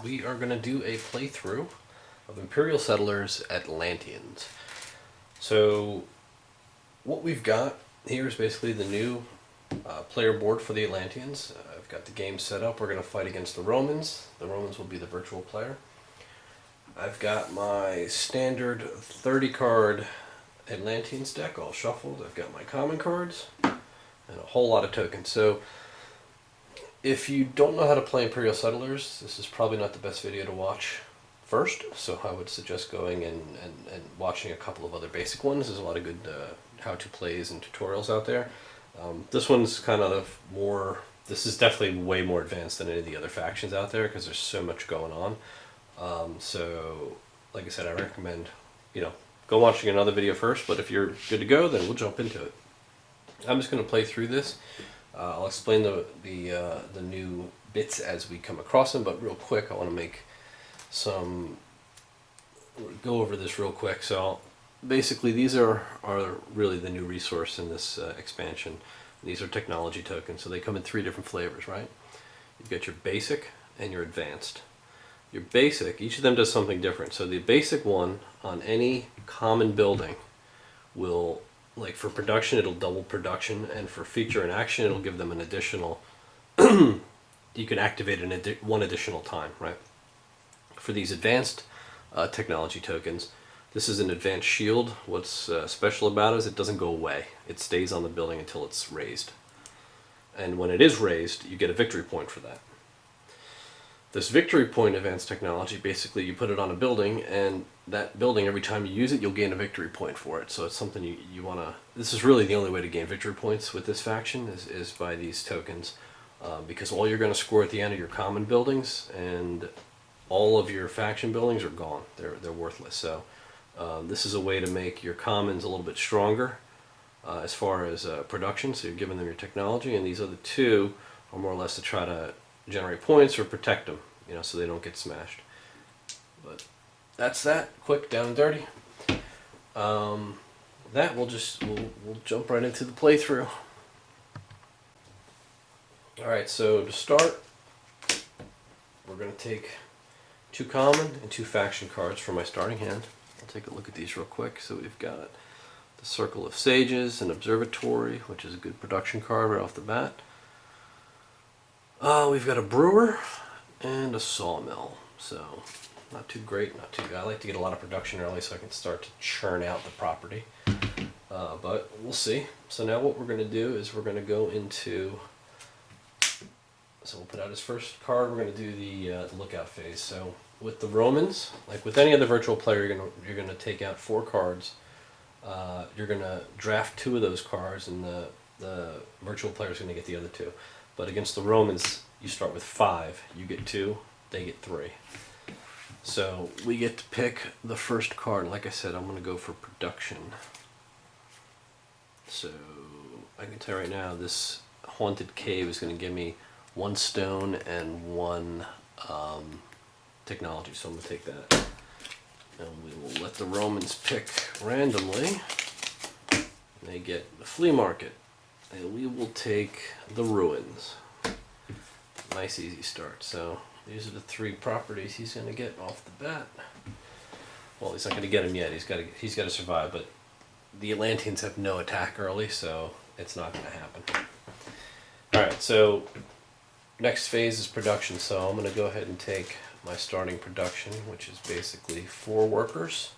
we are going to do a playthrough of Imperial Settlers Atlanteans. So what we've got here is basically the new player board for the Atlanteans. I've got the game set up. We're going to fight against the Romans. The Romans will be the virtual player. I've got my standard 30 card Atlanteans deck all shuffled. I've got my common cards and a whole lot of tokens. So if you don't know how to play Imperial Settlers, this is probably not the best video to watch first, so I would suggest going and watching a couple of other basic ones. There's a lot of good how-to plays and tutorials out there. This one's kind of more, this is definitely way more advanced than any of the other factions out there because there's so much going on. So, like I said, I recommend, go watching another video first, but if you're good to go, then we'll jump into it. I'm just going to play through this. I'll explain the new bits as we come across them, but real quick, I want to go over this real quick. So basically these are really the new resource in this expansion. These are technology tokens, so they come in 3 different flavors, right? You've got your basic and your advanced. Your basic, each of them does something different. So the basic one on any common building will, like for production, it'll double production, and for feature and action, it'll give them an additional, you can activate it one additional time, right? For these advanced technology tokens, this is an advanced shield. What's special about it is it doesn't go away. It stays on the building until it's raised. And when it is raised, you get a victory point for that. This victory point advanced technology, basically you put it on a building, and that building, every time you use it, you'll gain a victory point for it. So it's something you want to, this is really the only way to gain victory points with this faction is by these tokens. Because all you're going to score at the end are your common buildings, and all of your faction buildings are gone. They're worthless. So this is a way to make your commons a little bit stronger as far as production. So you're giving them your technology, and these other 2 are more or less to try to generate points or protect them, so they don't get smashed. But that's that. Quick, down and dirty. That we'll jump right into the playthrough. All right. So to start, we're going to take 2 common and 2 faction cards for my starting hand. I'll take a look at these real quick. So we've got the Circle of Sages, an Observatory, which is a good production card right off the bat. We've got a Brewer and a Sawmill. So not too great, not too good. I like to get a lot of production early so I can start to churn out the property. But we'll see. So now what we're going to do is we're going to go into, so we'll put out his first card. We're going to do the lookout phase. So with the Romans, like with any other virtual player, you're going to take out 4 cards. You're going to draft 2 of those cards, and the virtual player is going to get the other 2. But against the Romans, you start with 5. You get 2, they get 3. So we get to pick the first card. Like I said, I'm going to go for production. So I can tell you right now, this Haunted Cave is going to give me 1 stone and 1 technology. So I'm going to take that. And we will let the Romans pick randomly. They get the Flea Market. And we will take the Ruins. Nice easy start. So these are the 3 properties he's going to get off the bat. Well, he's not going to get them yet. He's got to survive. But the Atlanteans have no attack early, so it's not going to happen. All right. So next phase is production. So I'm going to go ahead and take my starting production, which is basically 4 workers.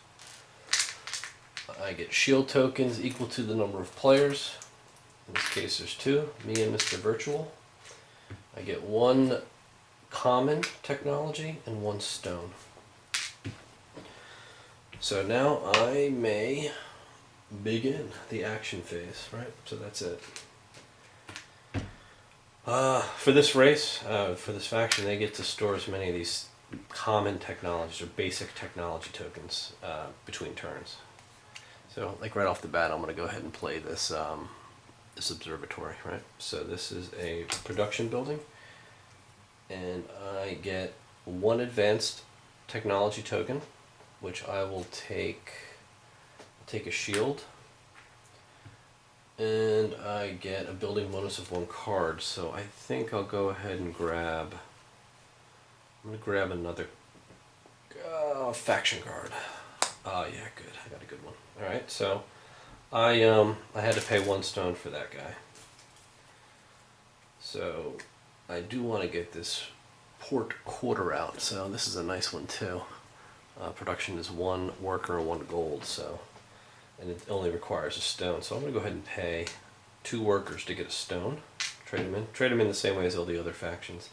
I get shield tokens equal to the number of players. In this case, there's 2, me and Mr. Virtual. I get 1 common technology and 1 stone. So now I may begin the action phase, right? So that's it. For this race, for this faction, they get to store as many of these common technologies or basic technology tokens between turns. So, like right off the bat, I'm going to go ahead and play this this observatory, right? So this is a production building, and I get 1 advanced technology token, which I will take a shield, and I get a building bonus of 1 card. So I think I'll go ahead and grab I'm gonna grab another faction card. Oh yeah, good. I got a good one. All right, so I had to pay 1 stone for that guy. So I do want to get this port quarter out. So this is a nice one too. Production is 1 worker and 1 gold. So, and it only requires a stone. So I'm gonna go ahead and pay 2 workers to get a stone. Trade them in the same way as all the other factions.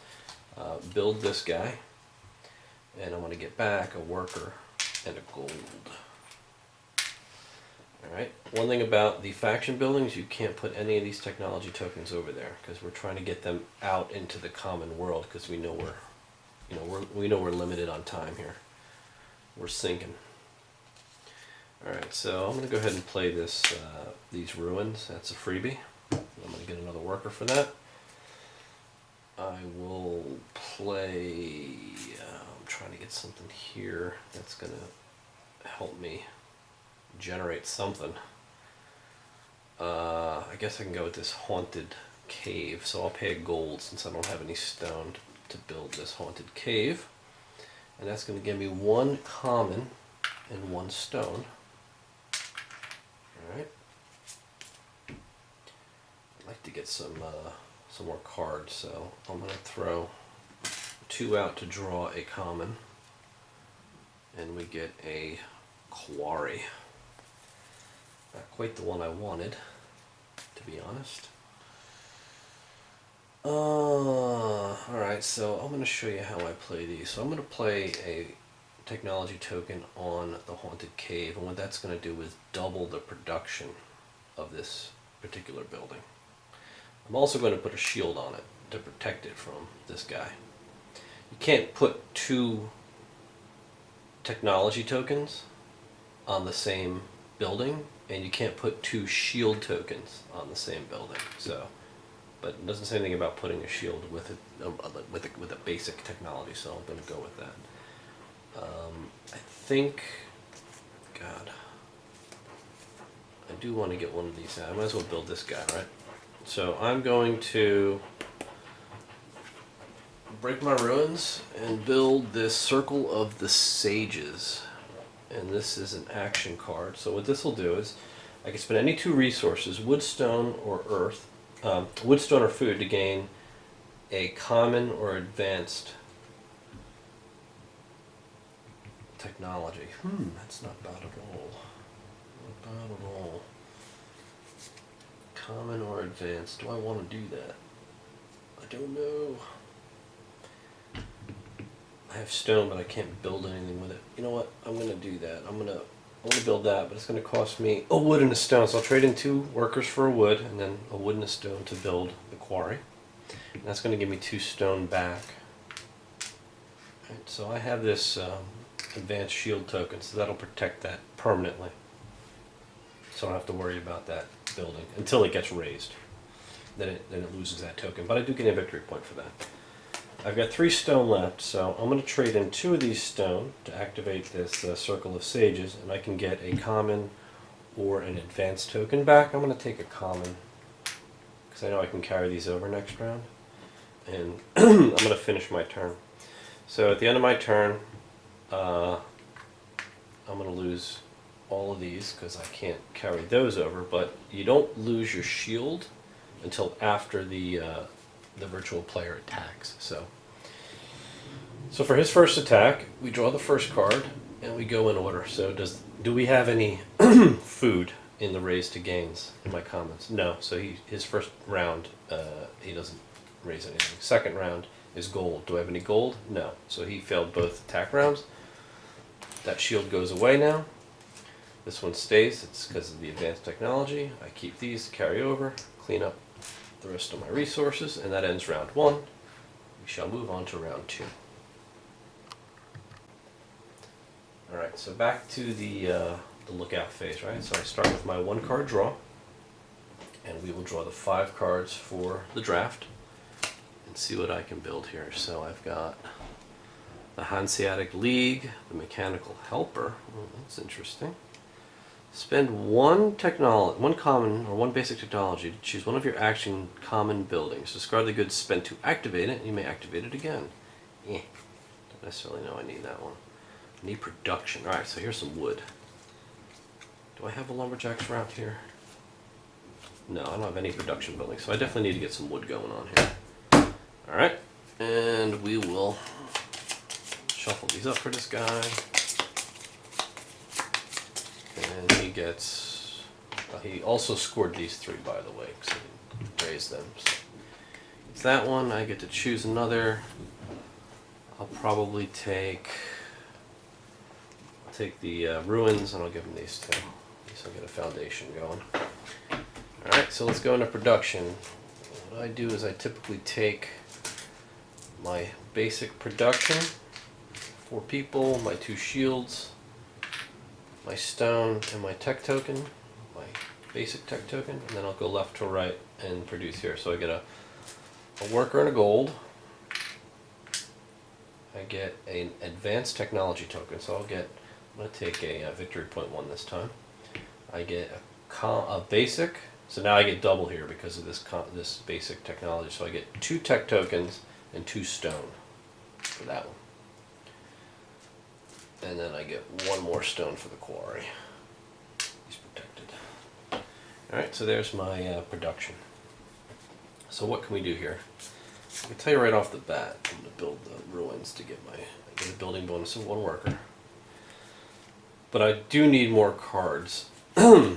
Build this guy, and I'm gonna get back a worker and a gold. Alright, one thing about the faction buildings, you can't put any of these technology tokens over there because we're trying to get them out into the common world because we know we're limited on time here. We're sinking. Alright, so I'm going to go ahead and play these ruins. That's a freebie. I'm going to get another worker for that. I will play, I'm trying to get something here that's going to help me generate something. I guess I can go with this haunted cave, so I'll pay a gold since I don't have any stone to build this haunted cave, and that's going to give me 1 common and 1 stone. Alright, I'd like to get some more cards, so I'm going to throw 2 out to draw a common, and we get a quarry. Not quite the one I wanted, to be honest. Alright, so I'm going to show you how I play these. So I'm going to play a technology token on the haunted cave, and what that's going to do is double the production of this particular building. I'm also going to put a shield on it to protect it from this guy. You can't put 2 technology tokens on the same building, and you can't put 2 shield tokens on the same building. So, but it doesn't say anything about putting a shield with a basic technology, so I'm going to go with that. I think, God, I do want to get one of these out. I might as well build this guy, right? So I'm going to break my ruins and build this Circle of the Sages. And this is an action card. So what this will do is I can spend any 2 resources, wood, stone, or earth, wood, stone, or food, to gain a common or advanced technology. That's not bad at all. Not bad at all. Common or advanced. Do I want to do that? I don't know. I have stone, but I can't build anything with it. You know what? I'm going to do that. I'm going to build that, but it's going to cost me a wood and a stone. So I'll trade in 2 workers for a wood, and then a wood and a stone to build the quarry. And that's going to give me 2 stone back. Right, so I have this advanced shield token, so that'll protect that permanently. So I don't have to worry about that building until it gets raised. Then it loses that token. But I do get a victory point for that. I've got 3 stone left, so I'm going to trade in 2 of these stone to activate this Circle of Sages, and I can get a common or an advanced token back. I'm going to take a common because I know I can carry these over next round, and I'm going to finish my turn. So at the end of my turn, I'm going to lose all of these because I can't carry those over, but you don't lose your shield until after the virtual player attacks. So for his first attack, we draw the first card and we go in order. So do we have any food in the raise to gains in my comments? No. So his first round, he doesn't raise anything. Second round is gold. Do I have any gold? No. So he failed both attack rounds. That shield goes away now. This one stays. It's because of the advanced technology. I keep these, carry over, clean up the rest of my resources, and that ends round 1. We shall move on to round 2. Alright, so back to the lookout phase, right? So I start with my 1 card draw, and we will draw the 5 cards for the draft and see what I can build here. So I've got the Hanseatic League, the Mechanical Helper. Oh, that's interesting. Spend 1 common or 1 basic technology to choose one of your action common buildings. Discard the goods spent to activate it, and you may activate it again. necessarily know I need that one. I need production. Alright, so here's some wood. Do I have a lumberjack's route here? No, I don't have any production buildings, so I definitely need to get some wood going on here. Alright, and we will shuffle these up for this guy. And he gets... he also scored these 3, by the way, because I didn't raise them. So it's that one. I get to choose another. I'll probably take the ruins, and I'll give them these 2. At least I'll get a foundation going. Alright, so let's go into production. What I do is I typically take my basic production, 4 people, my 2 shields, my stone, and my tech token, my basic tech token, and then I'll go left to right and produce here. So I get a worker and a gold. I get an advanced technology token, so I'm going to take a victory point 1 this time. I get a basic, so now I get double here because of this basic technology. So I get 2 tech tokens and 2 stone for that one. And then I get 1 more stone for the quarry. He's protected. Alright, so there's my production. So what can we do here? I can tell you right off the bat, I'm going to build the ruins to get a building bonus of 1 worker. But I do need more cards.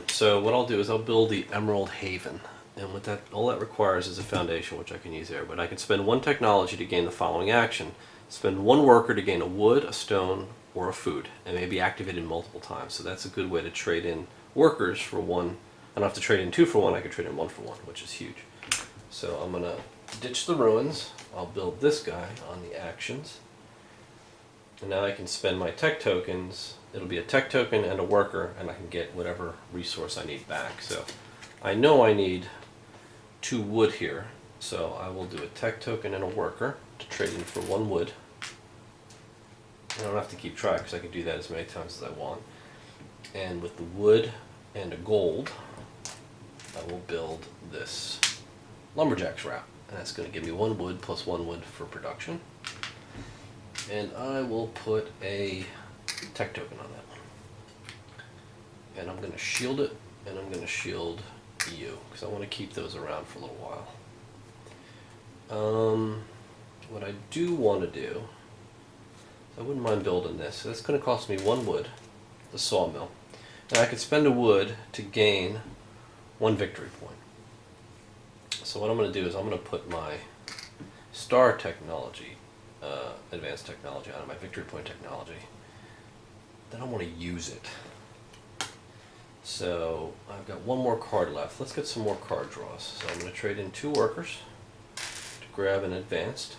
So what I'll do is I'll build the Emerald Haven. And what all that requires is a foundation, which I can use there. But I can spend 1 technology to gain the following action. Spend 1 worker to gain a wood, a stone, or a food, and may be activated multiple times. So that's a good way to trade in workers for 1. I don't have to trade in 2 for 1, I can trade in 1 for 1, which is huge. So I'm going to ditch the ruins. I'll build this guy on the actions. And now I can spend my tech tokens. It'll be a tech token and a worker, and I can get whatever resource I need back. So I know I need 2 wood here, so I will do a tech token and a worker to trade in for 1 wood. I don't have to keep track because I can do that as many times as I want. And with the wood and a gold, I will build this lumberjack's route. And that's going to give me 1 wood plus 1 wood for production. And I will put a tech token on that one. And I'm going to shield it, and I'm going to shield you because I want to keep those around for a little while. What I do want to do, I wouldn't mind building this. So that's going to cost me 1 wood, the sawmill. And I could spend a wood to gain 1 victory point. So what I'm going to do is I'm going to put my star technology, advanced technology on my victory point technology. Then I want to use it. So I've got 1 more card left. Let's get some more card draws. So I'm going to trade in 2 workers to grab an advanced.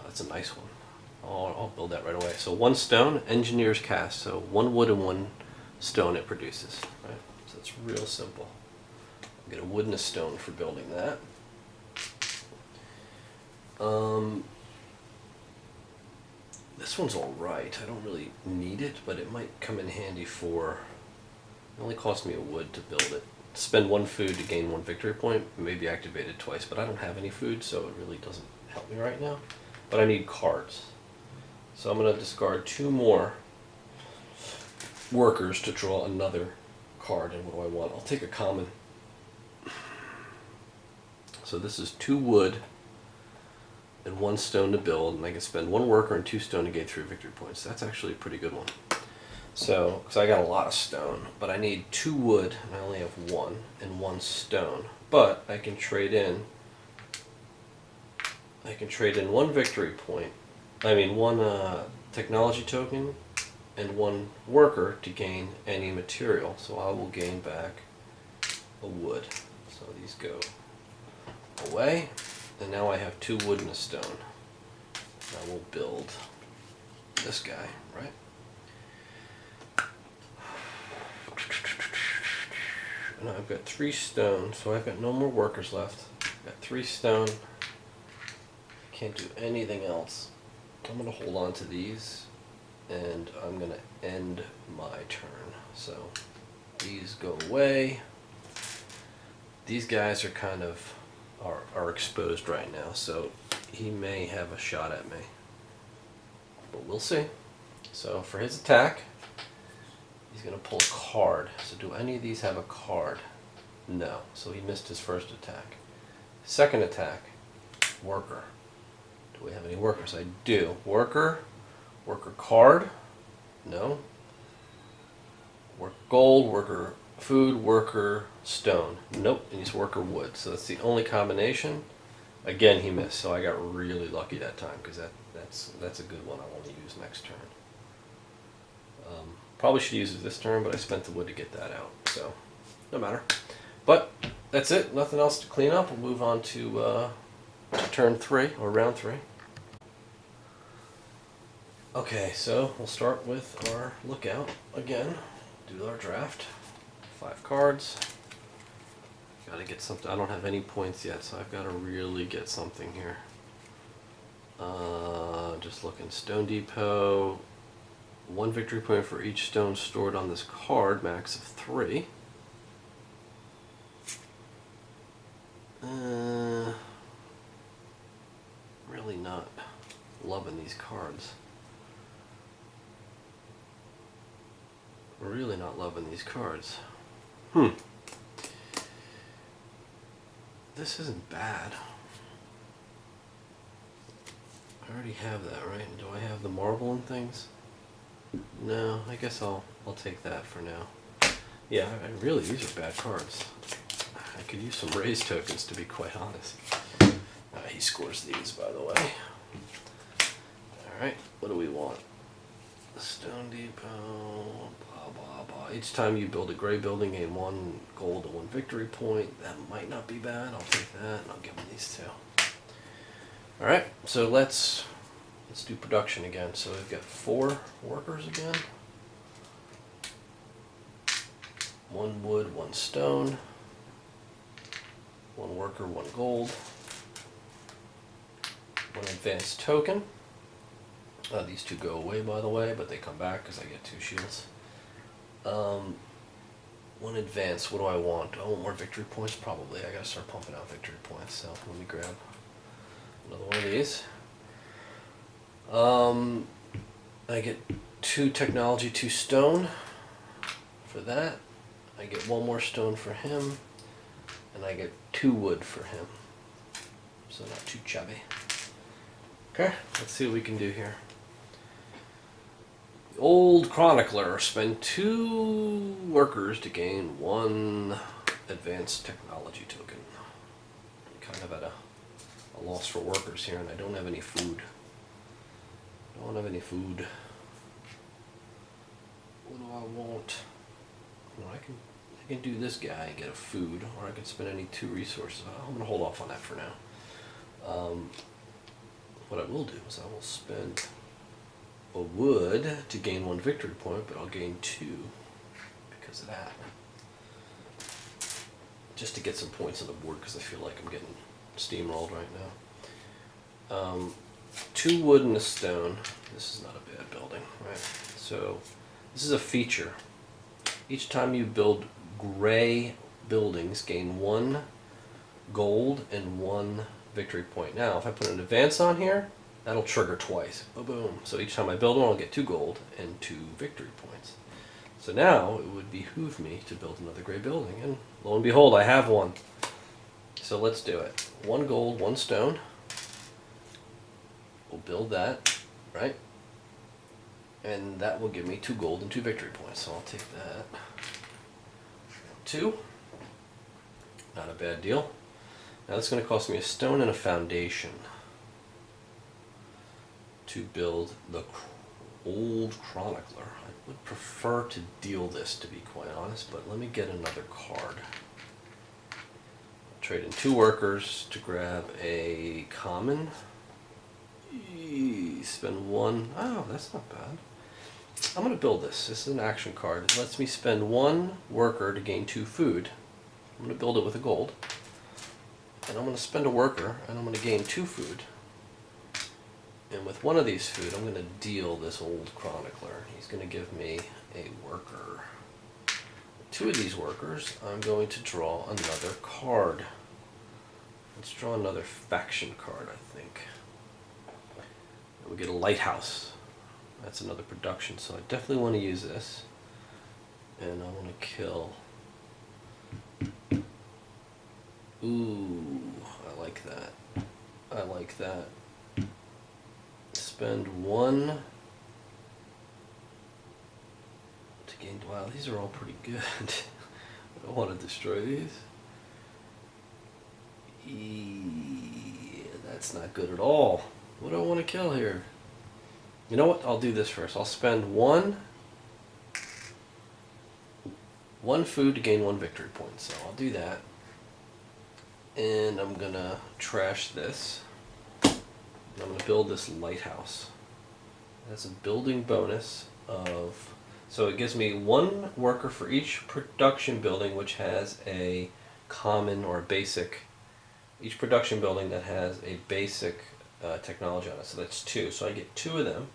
That's a nice one. I'll build that right away. So 1 stone, engineer's cast. So 1 wood and 1 stone it produces. Right? So it's real simple. I'll get a wood and a stone for building that. This one's alright. I don't really need it, but it might come in handy for... It only cost me a wood to build it. Spend 1 food to gain 1 victory point. It may be activated twice, but I don't have any food, so it really doesn't help me right now. But I need cards. So I'm going to discard 2 more workers to draw another card. And what do I want? I'll take a common. So this is 2 wood and 1 stone to build, and I can spend 1 worker and 2 stone to gain 3 victory points. That's actually a pretty good one. So, because I got a lot of stone, but I need 2 wood, and I only have 1, and 1 stone. But I can trade in 1 victory point. I mean 1 technology token and 1 worker to gain any material. So I will gain back a wood. So these go away. And now I have 2 wood and a stone. I will build this guy, right? And I've got 3 stone, so I've got no more workers left. I've got 3 stone. Can't do anything else. I'm going to hold on to these, and I'm going to end my turn. So these go away. These guys are kind of are exposed right now, so he may have a shot at me. but we'll see. So for his attack, he's going to pull a card. So do any of these have a card? No. So he missed his first attack. Second attack, worker. Do we have any workers? I do. Worker, worker card. No. Work gold, worker food, worker stone. Nope, and he's worker wood. So that's the only combination. Again, he missed. So I got really lucky that time because that's a good one I want to use next turn. Probably should use it this turn, but I spent the wood to get that out. So no matter. But that's it. Nothing else to clean up. We'll move on to turn 3 or round 3. Okay, so we'll start with our lookout again. Do our draft. 5 cards. Gotta get something. I don't have any points yet, so I've got to really get something here. Just looking. Stone Depot. 1 victory point for each stone stored on this card, max of 3. Really not loving these cards. Really not loving these cards. This isn't bad. I already have that, right? Do I have the marble and things? No, I guess I'll take that for now. Yeah, really, these are bad cards. I could use some raise tokens, to be quite honest. He scores these, by the way. Alright, what do we want? Stone Depot, blah, blah, blah. Each time you build a gray building, gain 1 gold and 1 victory point. That might not be bad. I'll take that, and I'll give him these 2. Alright, so let's do production again. So we've got 4 workers again. 1 wood, 1 stone. 1 worker, 1 gold. 1 advanced token. These 2 go away, by the way, but they come back because I get 2 shields. 1 advance. What do I want? Do I want more victory points? Probably. I gotta start pumping out victory points. So let me grab another one of these. I get 2 technology, 2 stone for that. I get 1 more stone for him, and I get 2 wood for him. So not too chubby. Okay, let's see what we can do here. The old chronicler. Spend 2 workers to gain 1 advanced technology token. Kind of at a loss for workers here, and I don't have any food. Don't have any food. What do I want? Well, I can do this guy and get a food, or I can spend any 2 resources. I'm gonna hold off on that for now. What I will do is I will spend a wood to gain 1 victory point, but I'll gain 2 because of that. Just to get some points on the board, because I feel like I'm getting steamrolled right now. 2 wood and a stone. This is not a bad building, right? So this is a feature. Each time you build gray buildings, gain 1 gold and 1 victory point. Now, if I put an advance on here, that'll trigger twice. Boom, boom. So each time I build one, I'll get 2 gold and 2 victory points. So now it would behoove me to build another gray building, and lo and behold, I have one. So let's do it. 1 gold, 1 stone. We'll build that, right? And that will give me 2 gold and 2 victory points. So I'll take that. 2. Not a bad deal. Now that's going to cost me a stone and a foundation to build the old chronicler. I would prefer to deal this, to be quite honest, but let me get another card. I'll trade in 2 workers to grab a common. Spend 1. Oh, that's not bad. I'm going to build this. This is an action card. It lets me spend 1 worker to gain 2 food. I'm going to build it with a gold. And I'm going to spend a worker, and I'm going to gain 2 food. And with 1 of these food, I'm going to deal this old chronicler. He's going to give me a worker. 2 of these workers, I'm going to draw another card. Let's draw another faction card, I think. And we get a lighthouse. That's another production, so I definitely want to use this. And I want to kill. Ooh, I like that. I like that. Spend one to gain. Wow, these are all pretty good. I don't want to destroy these. That's not good at all. What do I want to kill here? You know what? I'll do this first. I'll spend one food to gain one victory point. So I'll do that. And I'm gonna trash this. I'm going to build this lighthouse. That's a building bonus of... So it gives me one worker for each production building which has a common or a basic... Each production building that has a basic technology on it. So that's 2. So I get 2 of them.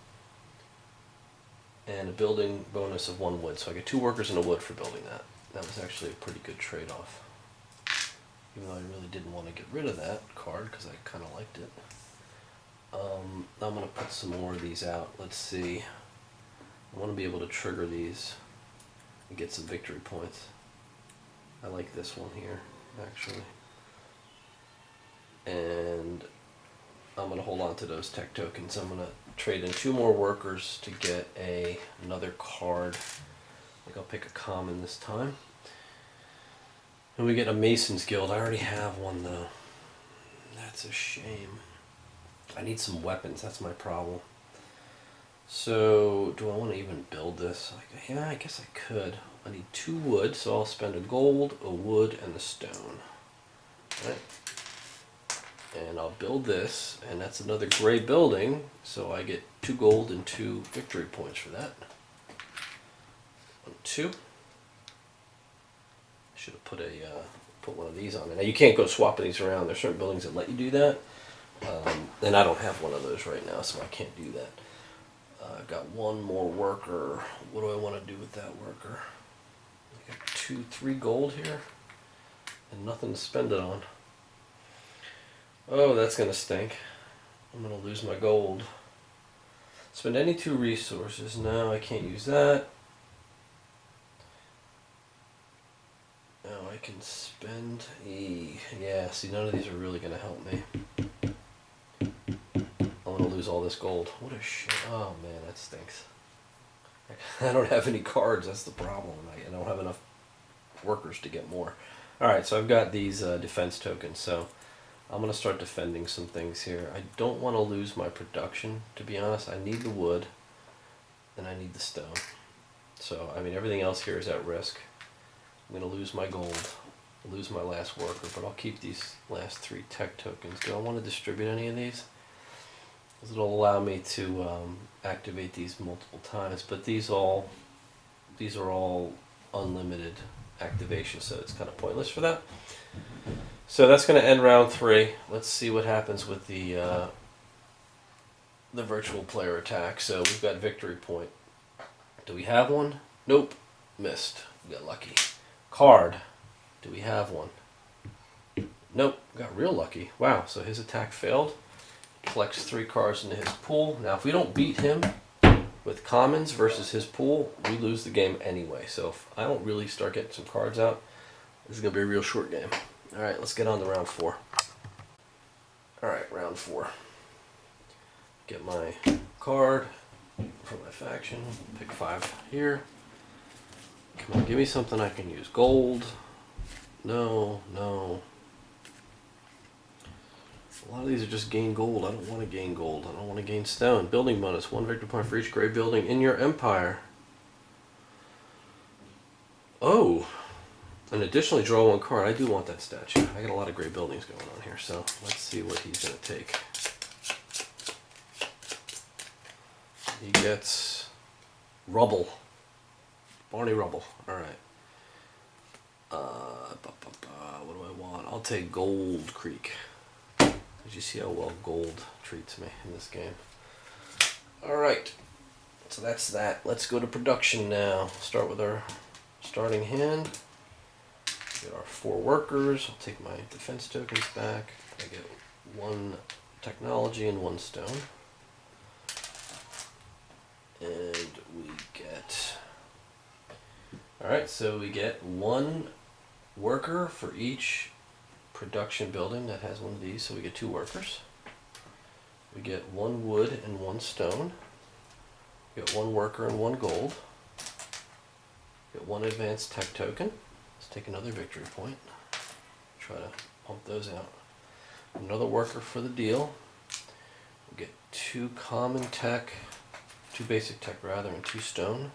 And a building bonus of 1 wood. So I get 2 workers and a wood for building that. That was actually a pretty good trade-off. Even though I really didn't want to get rid of that card because I kind of liked it. I'm going to put some more of these out. Let's see. I want to be able to trigger these and get some victory points. I like this one here, actually. And I'm going to hold on to those tech tokens. I'm going to trade in 2 more workers to get another card. I think I'll pick a common this time. And we get a Mason's Guild. I already have one, though. That's a shame. I need some weapons, that's my problem. So, do I want to even build this? Yeah, I guess I could. I need 2 wood, so I'll spend a gold, a wood, and a stone. Right? And I'll build this, and that's another gray building, so I get 2 gold and 2 victory points for that. 1, 2. I should have put one of these on there. Now you can't go swapping these around. There's certain buildings that let you do that. And I don't have one of those right now, so I can't do that. I've got 1 more worker. What do I want to do with that worker? I got 3 gold here, and nothing to spend it on. Oh, that's going to stink. I'm going to lose my gold. Spend any 2 resources. No, I can't use that. No, I can spend... Yeah, see, none of these are really going to help me. I'm going to lose all this gold. What a shit. Oh, man, that stinks. I don't have any cards. That's the problem. I don't have enough workers to get more. Alright, so I've got these defense tokens, so I'm going to start defending some things here. I don't want to lose my production, to be honest. I need the wood, and I need the stone. So, I mean, everything else here is at risk. I'm going to lose my gold, lose my last worker, but I'll keep these last 3 tech tokens. Do I want to distribute any of these? Because it'll allow me to activate these multiple times, but these are all unlimited activation, so it's kind of pointless for that. So that's going to end round 3. Let's see what happens with the virtual player attack. So we've got victory point. Do we have one? Nope. Missed. We got lucky. Card. Do we have one? Nope. Got real lucky. Wow. So his attack failed. Collects 3 cards into his pool. Now if we don't beat him with commons versus his pool, we lose the game anyway. So if I don't really start getting some cards out, this is going to be a real short game. Alright, let's get on to round 4. Alright, round 4. Get my card for my faction. Pick 5 here. Come on, give me something I can use. Gold. No, no. A lot of these are just gain gold. I don't want to gain gold. I don't want to gain stone. Building bonus. 1 victory point for each gray building in your empire. Oh. And additionally, draw 1 card. I do want that statue. I got a lot of great buildings going on here, so let's see what he's going to take. He gets rubble. Barney Rubble. Alright. What do I want? I'll take Gold Creek. Did you see how well gold treats me in this game? Alright. So that's that. Let's go to production now. Start with our starting hand. Get our 4 workers. I'll take my defense tokens back. I get 1 technology and 1 stone. And we get... Alright, so we get one worker for each production building that has one of these, so we get 2 workers. We get 1 wood and 1 stone. We get 1 worker and 1 gold. We get 1 advanced tech token. Let's take another victory point. Try to pump those out. Another worker for the deal. We get 2 common tech, 2 basic tech rather, and 2 stone.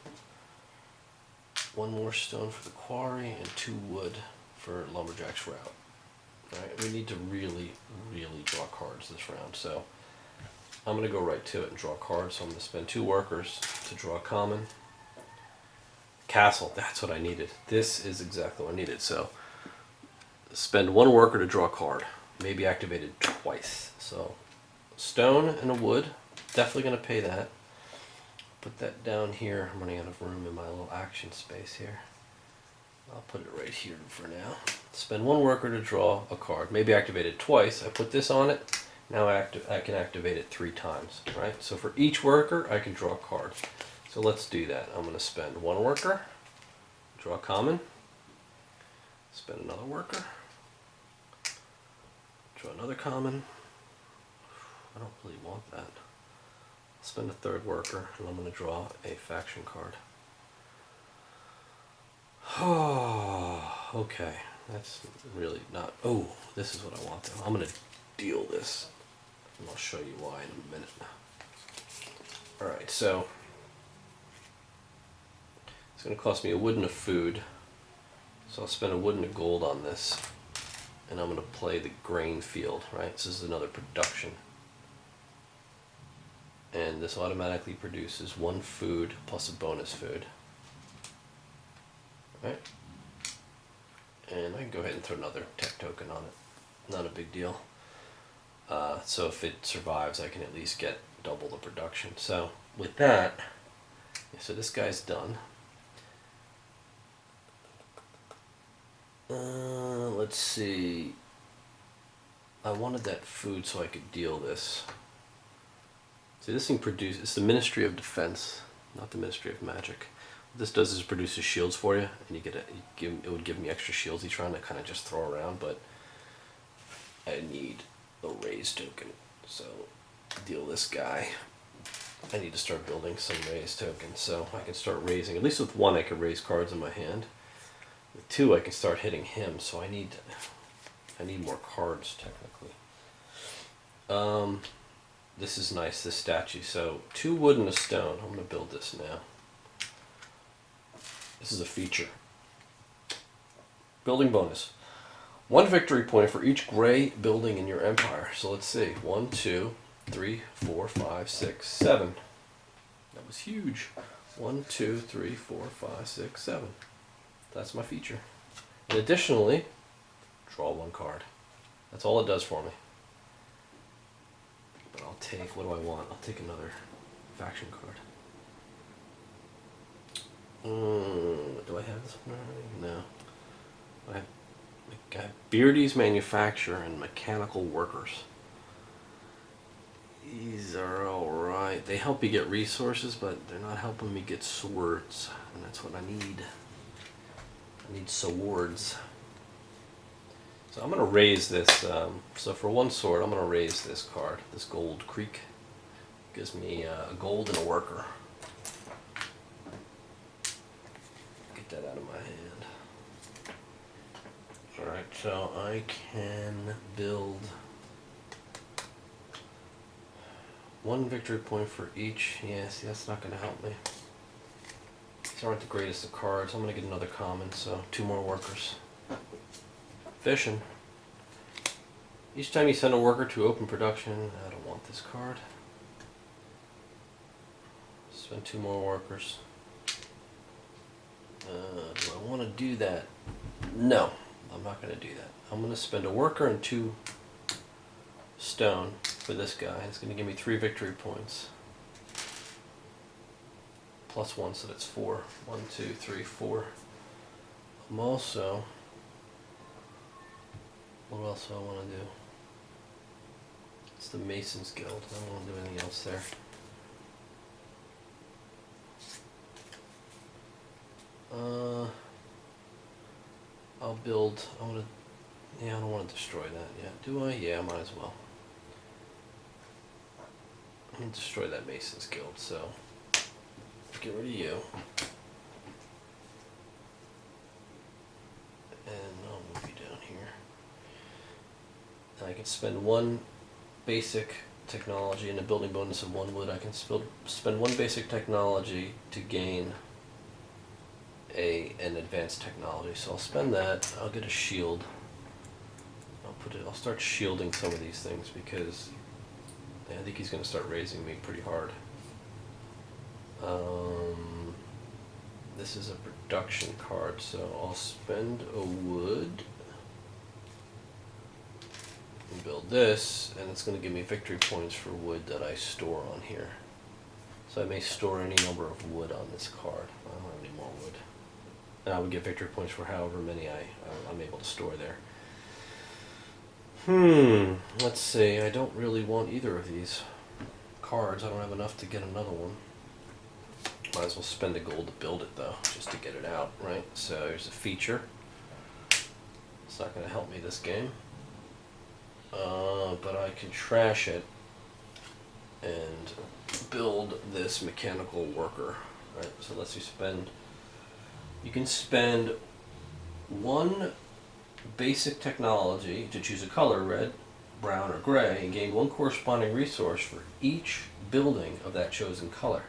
1 more stone for the quarry and 2 wood for lumberjack's route. Alright, we need to really draw cards this round, so I'm going to go right to it and draw cards. So I'm going to spend 2 workers to draw a common. Castle, that's what I needed. This is exactly what I needed. So spend 1 worker to draw a card. Maybe activated twice. So stone and a wood, definitely going to pay that. Put that down here. I'm running out of room in my little action space here. I'll put it right here for now. Spend 1 worker to draw a card. Maybe activate it twice. I put this on it. Now I can activate it 3 times. Right? So for each worker, I can draw a card. So let's do that. I'm going to spend 1 worker, draw a common. Spend another worker, draw another common. I don't really want that. Spend a 3rd worker, and I'm going to draw a faction card. Oh, okay. That's really not... Oh, this is what I want though. I'm going to deal this, and I'll show you why in a minute. Alright, so it's going to cost me a wood and a food. So I'll spend a wood and a gold on this, and I'm going to play the grain field, right? This is another production. And this automatically produces 1 food plus a bonus food. Right? And I can go ahead and throw another tech token on it. Not a big deal. So if it survives, I can at least get double the production. So with that, so this guy's done. Let's see. I wanted that food so I could deal this. See, this thing produces, it's the Ministry of Defense, not the Ministry of Magic. What this does is it produces shields for you, and you get it would give me extra shields each round to kind of just throw around, but I need a raise token. So to deal this guy, I need to start building some raise tokens. So I can start raising, at least with 1 I can raise cards in my hand. With 2 I can start hitting him, so I need more cards technically. This is nice, this statue. So 2 wood and a stone. I'm going to build this now. This is a feature. Building bonus. 1 victory point for each gray building in your empire. So let's see. 1, 2, 3, 4, 5, 6, 7. That was huge. 1, 2, 3, 4, 5, 6, 7. That's my feature. And additionally, draw 1 card. That's all it does for me. But I'll take, what do I want? I'll take another faction card. Do I have this one already? No. I have Beardy's Manufacture and Mechanical Workers. These are alright. They help you get resources, but they're not helping me get swords. And that's what I need. I need swords. So I'm going to raise this. So for 1 sword, I'm going to raise this card. This Gold Creek. Gives me a gold and a worker. Get that out of my hand. Alright, so I can build 1 victory point for each. Yes, that's not going to help me. These aren't the greatest of cards. I'm going to get another common, so 2 more workers. Fishing. Each time you send a worker to open production, I don't want this card. Spend 2 more workers. Do I want to do that? No, I'm not going to do that. I'm going to spend a worker and 2 stone for this guy. It's going to give me 3 victory points. Plus 1, so that's 4. 1, 2, 3, 4. I'm also... What else do I want to do? It's the Mason's Guild. I don't want to do anything else there. I'll build. Yeah, I don't want to destroy that yet. Do I? Yeah, I might as well. I'm gonna destroy that Mason's Guild. So get rid of you. And I'll move you down here. And I can spend one basic technology and a building bonus of 1 wood. I can spend one basic technology to gain an advanced technology. So I'll spend that. I'll get a shield. I'll start shielding some of these things because I think he's going to start raising me pretty hard. This is a production card, so I'll spend a wood and build this, and it's going to give me victory points for wood that I store on here. So I may store any number of wood on this card. I don't have any more wood. And I would get victory points for however many I'm able to store there. Let's see. I don't really want either of these cards. I don't have enough to get another one. Might as well spend a gold to build it, though, just to get it out, right? So here's a feature. It's not going to help me this game. But I can trash it and build this mechanical worker, right? So let's you can spend one basic technology to choose a color, red, brown, or gray, and gain one corresponding resource for each building of that chosen color.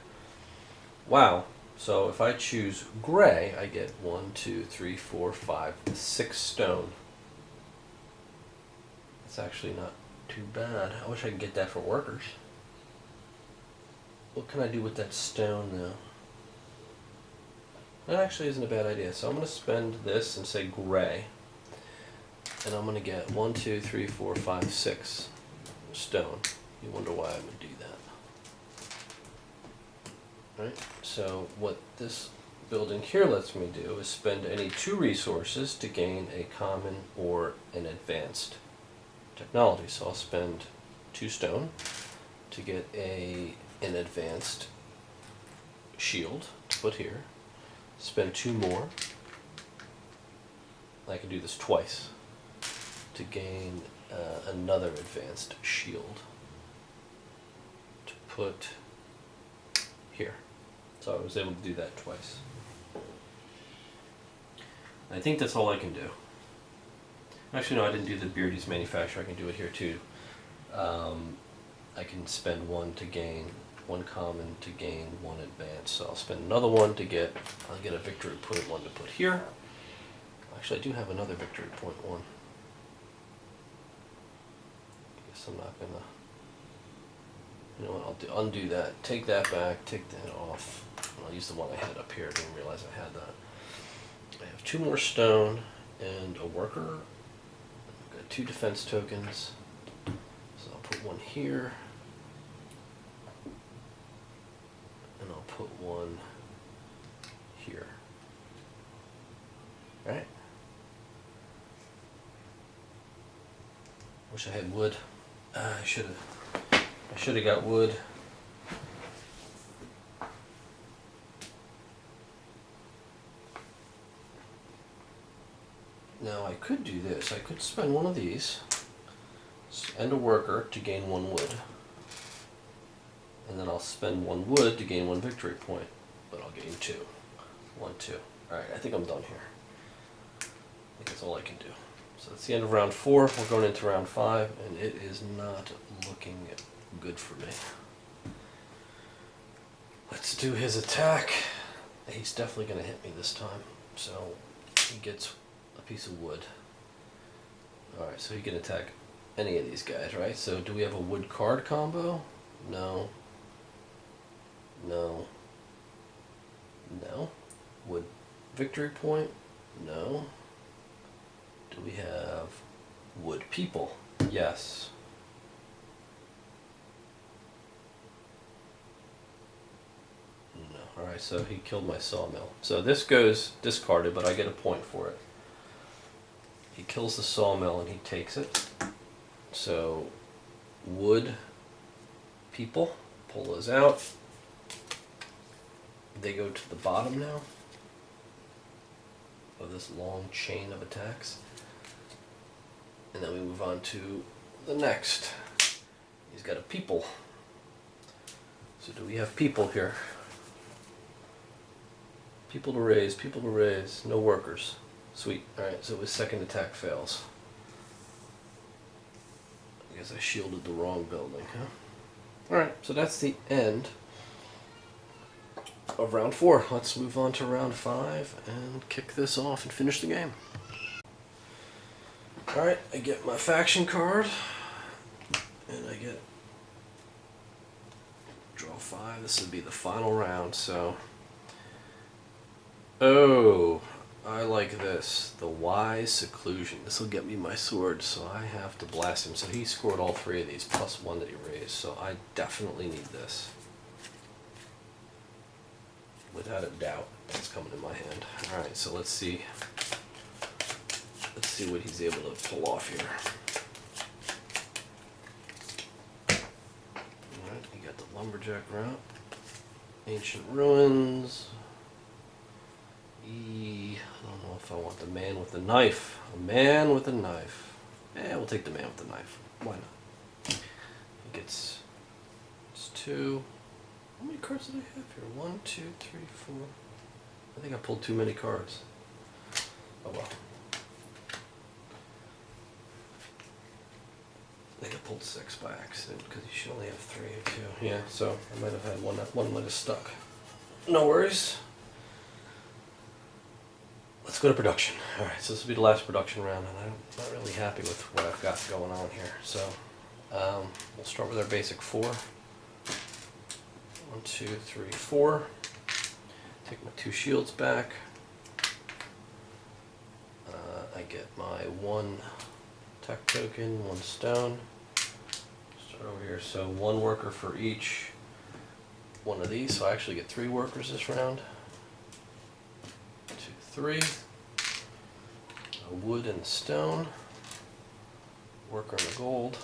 Wow. So if I choose gray, I get 1, 2, 3, 4, 5, 6 stone. That's actually not too bad. I wish I could get that for workers. What can I do with that stone now? That actually isn't a bad idea. So I'm going to spend this and say gray. And I'm going to get 1, 2, 3, 4, 5, 6 stone. You wonder why I would do that. Right? So what this building here lets me do is spend any 2 resources to gain a common or an advanced technology. So I'll spend 2 stone to get an advanced shield to put here. Spend 2 more. I can do this twice to gain another advanced shield to put here. So I was able to do that twice. I think that's all I can do. Actually, no, I didn't do the Beardy's manufacturer. I can do it here too. I can spend 1 to gain 1 common to gain 1 advanced. So I'll spend another 1 to get. I'll get a victory point 1 to put here. Actually, I do have another victory point 1. Guess I'm not gonna. You know what? I'll undo that. Take that back. Take that off. I'll use the one I had up here. I didn't realize I had that. I have 2 more stone and a worker. I've got 2 defense tokens. So I'll put 1 here. And I'll put 1 here. Right? Wish I had wood. I should have got wood. Now I could do this. I could spend 1 of these and a worker to gain 1 wood. And then I'll spend 1 wood to gain 1 victory point. But I'll gain 2. 1, 2. Alright, I think I'm done here. I think that's all I can do. So that's the end of round 4. We're going into round 5, and it is not looking good for me. Let's do his attack. He's definitely going to hit me this time. So he gets a piece of wood. Alright, so he can attack any of these guys, right? So do we have a wood card combo? No. No. No. Wood victory point? No. Do we have wood people? Yes. No. Alright, so he killed my sawmill. So this goes discarded, but I get a point for it. He kills the sawmill and he takes it. So wood people, pull those out. They go to the bottom now. of this long chain of attacks. And then we move on to the next. He's got a people. So do we have people here? People to raise, no workers. Sweet. Alright, so his second attack fails. I guess I shielded the wrong building, huh? Alright, so that's the end of round 4. Let's move on to round 5 and kick this off and finish the game. Alright, I get my faction card, and I get draw 5. This would be the final round, so... Oh, I like this. The wise seclusion. This will get me my sword, so I have to blast him. So he scored all 3 of these, plus 1 that he raised, so I definitely need this. Without a doubt, it's coming in my hand. Alright, so let's see. Let's see what he's able to pull off here. Alright, you got the lumberjack route. Ancient ruins. I don't know if I want the man with the knife. A man with a knife. Yeah, we'll take the man with the knife. Why not? He gets 2. How many cards did I have here? 1, 2, 3, 4. I think I pulled too many cards. Oh well. I think I pulled 6 by accident because you should only have 3 or 2. Yeah, so I might have had one might have stuck. No worries. Let's go to production. Alright, so this will be the last production round, and I'm not really happy with what I've got going on here. So, we'll start with our basic 4. 1, 2, 3, 4. Take my 2 shields back. I get my 1 tech token, 1 stone. Start over here. So 1 worker for each one of these. So I actually get 3 workers this round. 2, 3. A wood and stone. Worker and a gold.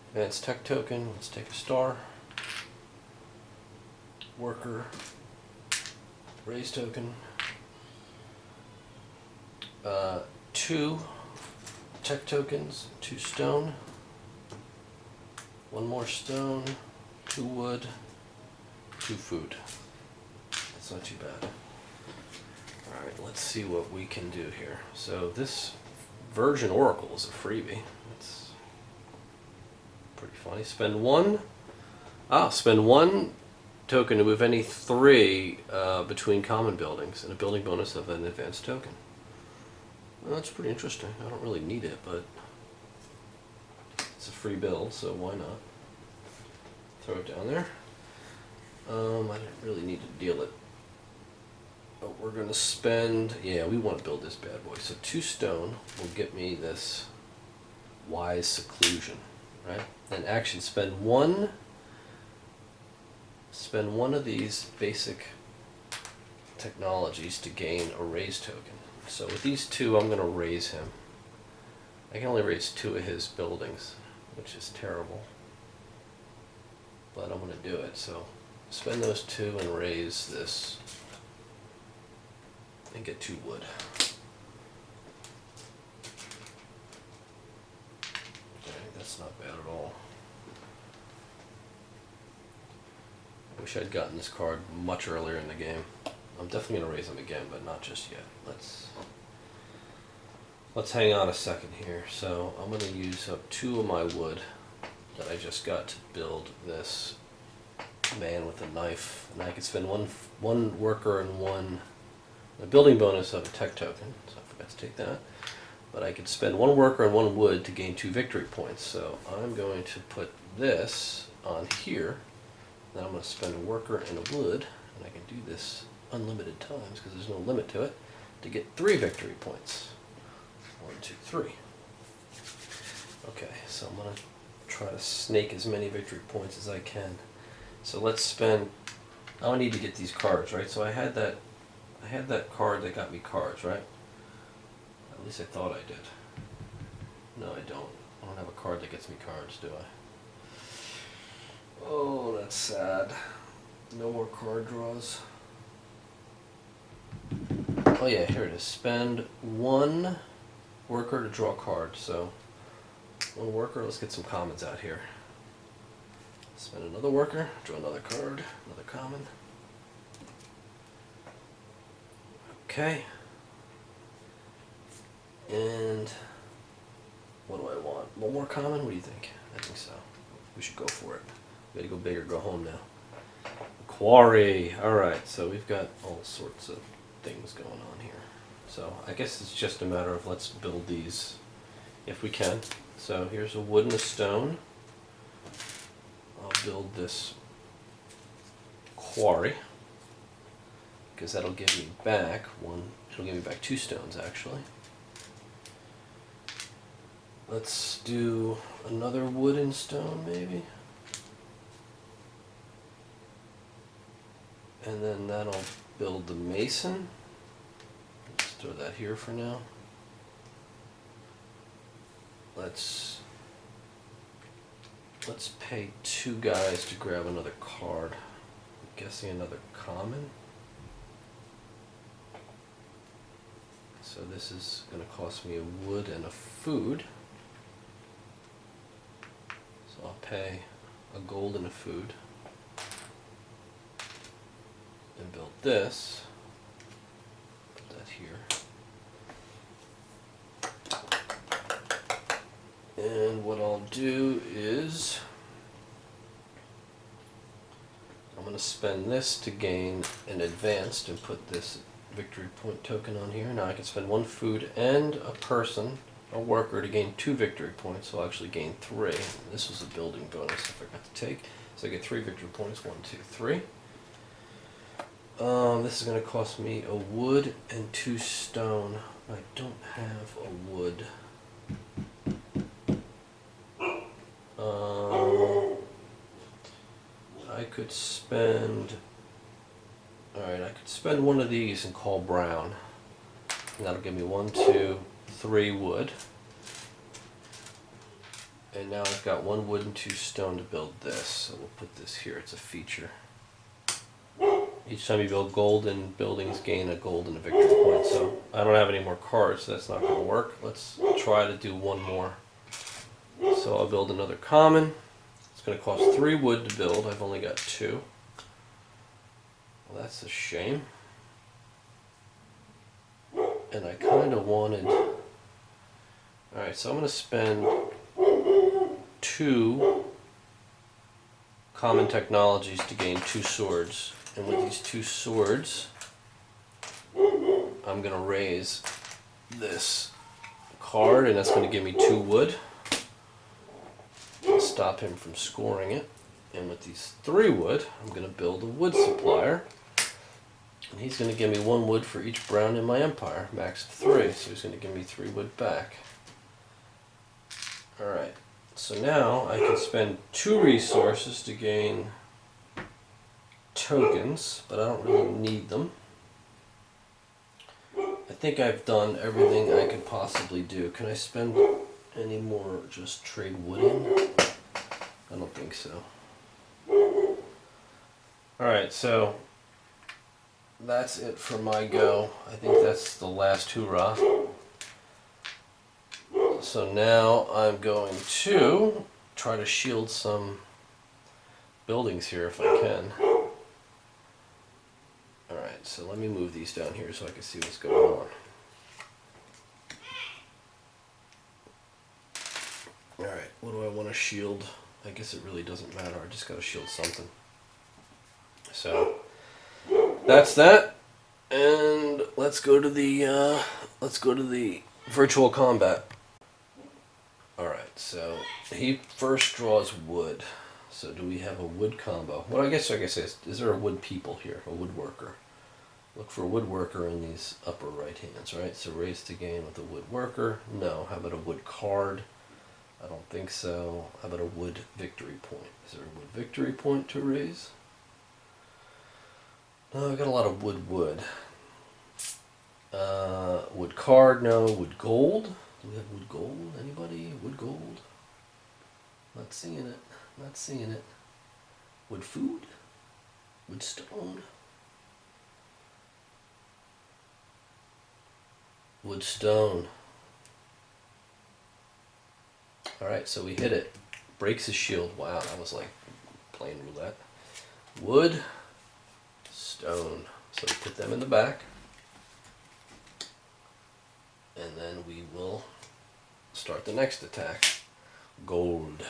Advanced tech token. Let's take a star. Worker. Raise token. 2 tech tokens. 2 stone. 1 more stone. 2 wood. 2 food. That's not too bad. Alright, let's see what we can do here. So this Virgin Oracle is a freebie. That's pretty funny. Spend 1 token to move any 3 between common buildings and a building bonus of an advanced token. Well, that's pretty interesting. I don't really need it, but it's a free build, so why not? Throw it down there. I didn't really need to deal it. But we're going to spend... Yeah, we want to build this bad boy. So 2 stone will get me this wise seclusion, right? And actually spend 1 of these basic technologies to gain a raise token. So with these 2, I'm going to raise him. I can only raise 2 of his buildings, which is terrible. But I'm going to do it. So spend those 2 and raise this. And get 2 wood. Okay, that's not bad at all. I wish I'd gotten this card much earlier in the game. I'm definitely going to raise him again, but not just yet. Let's hang on a second here. So I'm going to use up 2 of my wood that I just got to build this man with a knife, and I can spend one worker and a building bonus of a tech token. So I forgot to take that. But I could spend 1 worker and 1 wood to gain 2 victory points. So I'm going to put this on here. Then I'm going to spend a worker and a wood, and I can do this unlimited times because there's no limit to it, to get 3 victory points. 1, 2, 3. Okay, so I'm going to try to snake as many victory points as I can. So let's spend... I need to get these cards, right? So I had that card that got me cards, right? At least I thought I did. No, I don't. I don't have a card that gets me cards, do I? Oh, that's sad. No more card draws. Oh yeah, here it is. Spend one worker to draw a card. So one worker. Let's get some commons out here. Spend another worker, draw another card, another common. Okay. And what do I want? One more common? What do you think? I think so. We should go for it. We gotta go big or go home now. Quarry. Alright, so we've got all sorts of things going on here. So I guess it's just a matter of let's build these if we can. So here's a wood and a stone. I'll build this quarry because that'll give me back one. It'll give me back 2 stones actually. Let's do another wood and stone maybe. And then that'll build the mason. Let's throw that here for now. Let's pay 2 guys to grab another card. I'm guessing another common. So this is going to cost me a wood and a food. So I'll pay a gold and a food. And build this. Put that here. And what I'll do is I'm going to spend this to gain an advanced and put this victory point token on here. Now I can spend 1 food and a person, a worker, to gain 2 victory points. So I'll actually gain 3. This was a building bonus I forgot to take. So I get 3 victory points. 1, 2, 3. This is going to cost me a wood and 2 stone. I don't have a wood. I could spend... Alright, I could spend 1 of these and call brown. And that'll give me 1, 2, 3 wood. And now I've got 1 wood and 2 stone to build this. So we'll put this here. It's a feature. Each time you build gold in buildings, gain a gold and a victory point. So I don't have any more cards, so that's not going to work. Let's try to do 1 more. So I'll build another common. It's going to cost 3 wood to build. I've only got 2. Well, that's a shame. And I kind of wanted... Alright, so I'm going to spend 2 common technologies to gain 2 swords. And with these 2 swords, I'm going to raise this card, and that's going to give me 2 wood. Stop him from scoring it. And with these 3 wood, I'm going to build a wood supplier. And he's going to give me 1 wood for each brown in my empire, max of 3. So he's going to give me 3 wood back. Alright, so now I can spend 2 resources to gain tokens, but I don't really need them. I think I've done everything I could possibly do. Can I spend any more, just trade wood in? I don't think so. Alright, so that's it for my go. I think that's the last hoorah. So now I'm going to try to shield some buildings here if I can. Alright, so let me move these down here so I can see what's going on. Alright, what do I want to shield? I guess it really doesn't matter, I just gotta shield something. So, that's that. And let's go to the virtual combat. Alright, so he first draws wood. So do we have a wood combo? Well, I guess like I say, is there a wood people here? A woodworker? Look for a woodworker in these upper right hands, right? So raise to gain with a woodworker. No. How about a wood card? I don't think so. How about a wood victory point? Is there a wood victory point to raise? No, I got a lot of wood. Wood card, no. Wood gold? Do we have wood gold? Anybody? Wood gold? Not seeing it. Not seeing it. Wood food? Wood stone? Wood stone. Alright, so we hit it. Breaks his shield. Wow, that was like playing roulette. Wood, stone. So we put them in the back. And then we will start the next attack. Gold.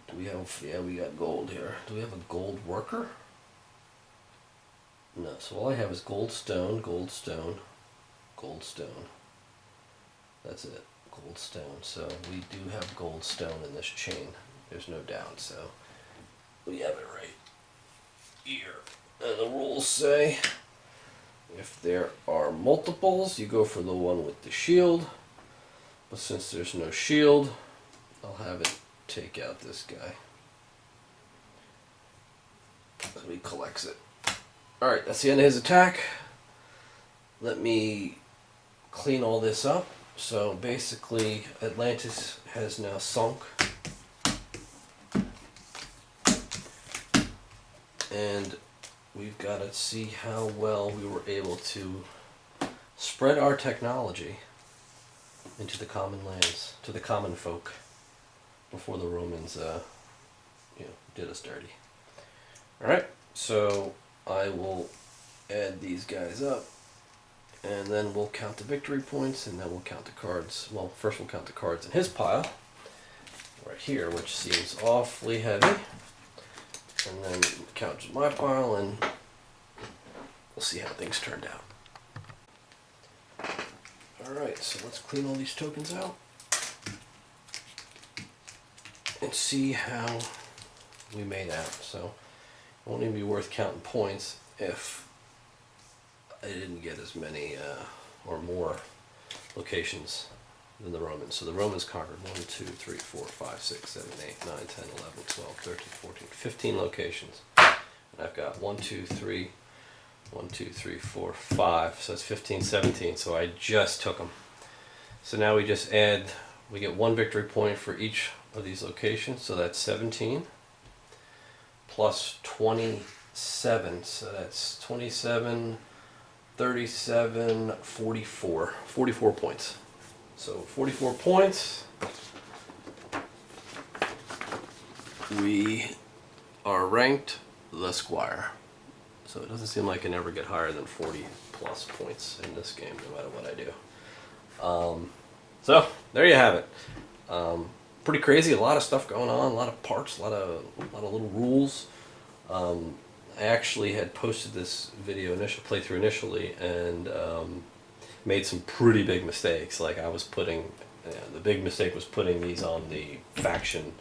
Do we have, yeah, we got gold here. Do we have a gold worker? No, so all I have is gold stone, gold stone, gold stone. That's it, gold stone. So we do have gold stone in this chain. There's no doubt, so we have it right here. And the rules say if there are multiples, you go for the one with the shield. But since there's no shield, I'll have it take out this guy. So he collects it. Alright, that's the end of his attack. Let me clean all this up. So basically, Atlantis has now sunk. And we've got to see how well we were able to spread our technology into the common lands, to the common folk, before the Romans did us dirty. Alright, so I will add these guys up, and then we'll count the victory points, and then we'll count the cards. Well, first we'll count the cards in his pile, right here, which seems awfully heavy. And then count my pile, and we'll see how things turned out. Alright, so let's clean all these tokens out and see how we made out. So it won't even be worth counting points if I didn't get as many or more locations than the Romans. So the Romans conquered 1, 2, 3, 4, 5, 6, 7, 8, 9, 10, 11, 12, 13, 14, 15 locations. And I've got 1, 2, 3, 1, 2, 3, 4, 5. So that's 15, 17. So I just took them. So now we just add, we get 1 victory point for each of these locations. So that's 17 plus 27. So that's 27, 37, 44. 44 points. So 44 points. We are ranked the Squire. So it doesn't seem like I can ever get higher than 40 plus points in this game, no matter what I do. So there you have it. Pretty crazy. A lot of stuff going on. A lot of parts. A lot of little rules. I actually had posted this video playthrough initially, and made some pretty big mistakes. Like I was putting, the big mistake was putting these on the faction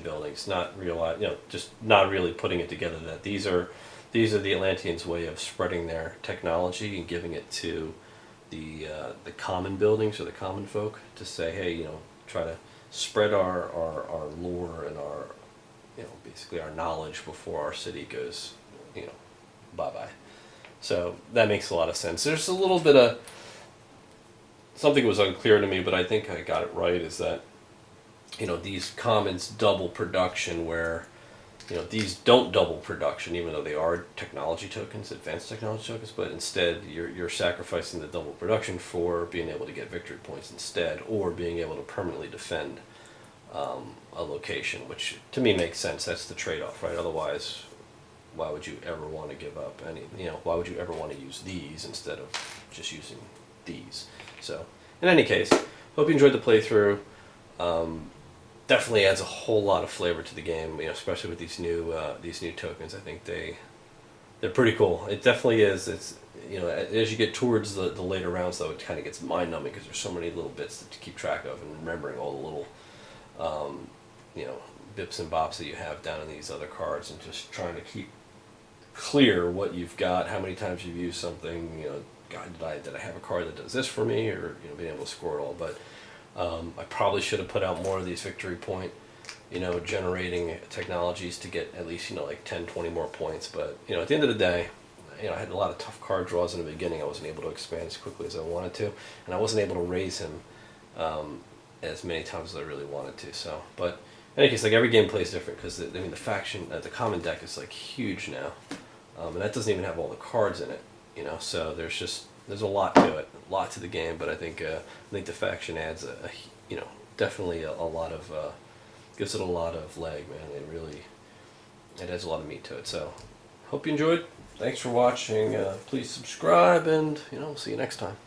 buildings, not realize, just not really putting it together that these are the Atlanteans' way of spreading their technology and giving it to the common buildings or the common folk to say, hey, try to spread our lore and our, basically our knowledge before our city goes, bye-bye. So that makes a lot of sense. There's a little bit of something was unclear to me, but I think I got it right, is that these commons double production, where these don't double production, even though they are technology tokens, advanced technology tokens, but instead you're sacrificing the double production for being able to get victory points instead, or being able to permanently defend a location, which to me makes sense. That's the trade-off, right? Otherwise, why would you ever want to give up any, why would you ever want to use these instead of just using these? So, in any case, hope you enjoyed the playthrough. Definitely adds a whole lot of flavor to the game, especially with these new tokens. I think they're pretty cool. It definitely is. It's, as you get towards the later rounds, though, it kind of gets mind-numbing because there's so many little bits to keep track of, and remembering all the little, bips and bops that you have down in these other cards, and just trying to keep clear what you've got, how many times you've used something. God, did I have a card that does this for me, or being able to score it all. But I probably should have put out more of these victory point, generating technologies to get at least, like 10, 20 more points. But, at the end of the day, I had a lot of tough card draws in the beginning. I wasn't able to expand as quickly as I wanted to, and I wasn't able to raise him as many times as I really wanted to. So, but in any case, like, every game plays different, because the faction, the common deck is like huge now, and that doesn't even have all the cards in it. You know, so there's a lot to it, a lot to the game. But I think the faction adds you know, definitely a lot of gives it a lot of leg, man. It adds a lot of meat to it. So hope you enjoyed. Thanks for watching. Please subscribe, and you know, see you next time.